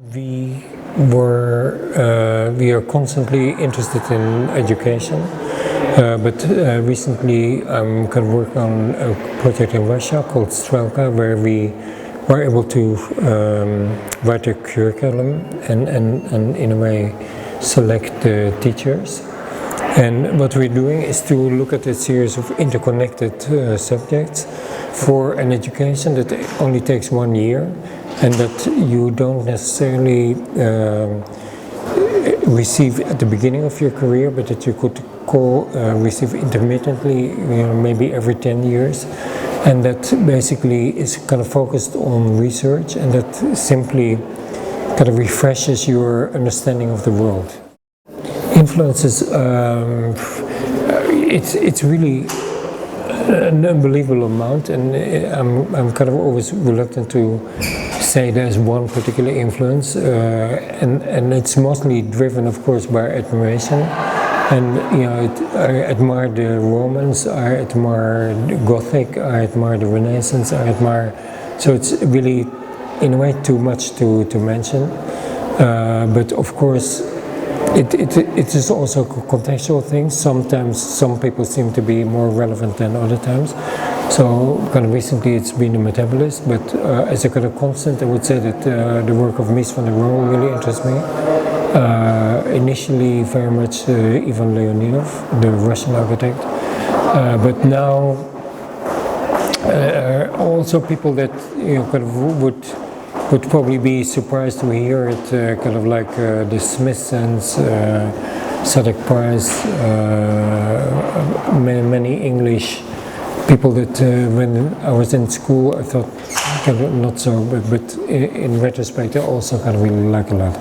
We are constantly interested in education, but recently I'm kind of working on a project in Russia called Strelka, where we were able to write a curriculum and in a way select the teachers. And what we're doing is to look at a series of interconnected subjects for an education that only takes 1 year, and that you don't necessarily receive at the beginning of your career, but that you could receive intermittently, maybe every 10 years. And that basically is kind of focused on research, and that simply kind of refreshes your understanding of the world. Influences, it's really an unbelievable amount, and I'm kind of always reluctant to say there's one particular influence, and it's mostly driven, of course, by admiration. And I admire the Romans, I admire the Gothic, I admire the Renaissance, I admire. So it's really, in a way, too much to mention. But of course, it is also a contextual thing. Sometimes some people seem to be more relevant than other times. So kind of recently it's been a metabolist, but as a kind of constant I would say that the work of Mies van der Rohe really interests me. Initially very much Ivan Leonidov, the Russian architect, but now also people that kind of would probably be surprised to hear it, kind of like the Smithsons, Sadek Price, many English people that when I was in school I thought kind of not so, but in retrospect I also kind of really like a lot.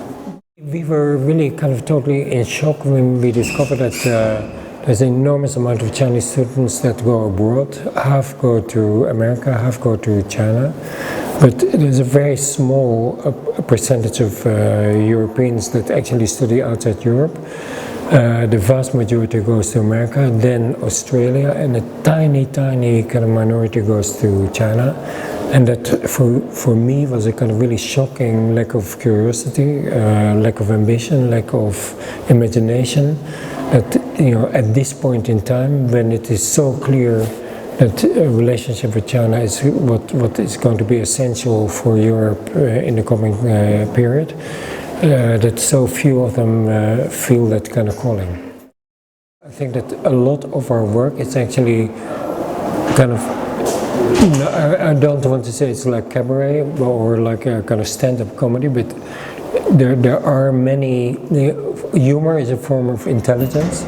We were really kind of totally in shock when we discovered that there's an enormous amount of Chinese students that go abroad. Half go to America, half go to China. But there's a very small percentage of Europeans that actually study outside Europe. The vast majority goes to America, then Australia, and a tiny kind of minority goes to China. And that for me was a kind of really shocking lack of curiosity, lack of ambition, lack of imagination. That at this point in time, when it is so clear that a relationship with China is what is going to be essential for Europe in the coming period, that so few of them feel that kind of calling. I think that a lot of our work is actually kind of, I don't want to say it's like cabaret or like a kind of stand-up comedy, but there are many. Humor is a form of intelligence.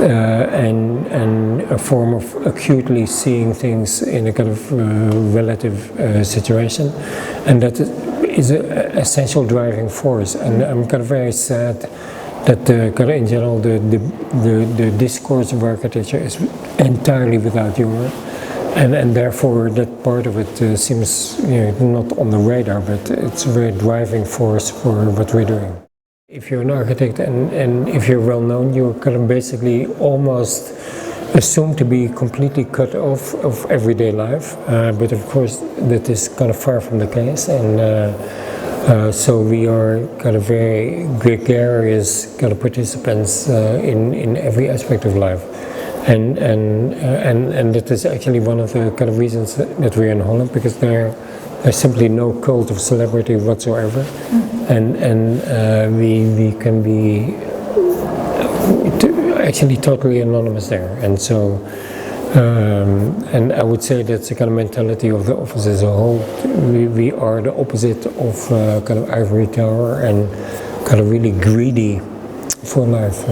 And a form of acutely seeing things in a kind of relative situation, and that is an essential driving force. And I'm kind of very sad that kind of in general the discourse of architecture is entirely without humor, and therefore that part of it seems not on the radar, but it's a very driving force for what we're doing. If you're an architect and if you're well known, you're kind of basically almost assumed to be completely cut off of everyday life. But of course that is kind of far from the case, and so we are kind of very gregarious kind of participants in every aspect of life. And that is actually one of the kind of reasons that we're in Holland, because there's simply no cult of celebrity whatsoever. And we can be actually totally anonymous there, and so and I would say that's the kind of mentality of the office as a whole. We are the opposite of kind of ivory tower and kind of really greedy for life.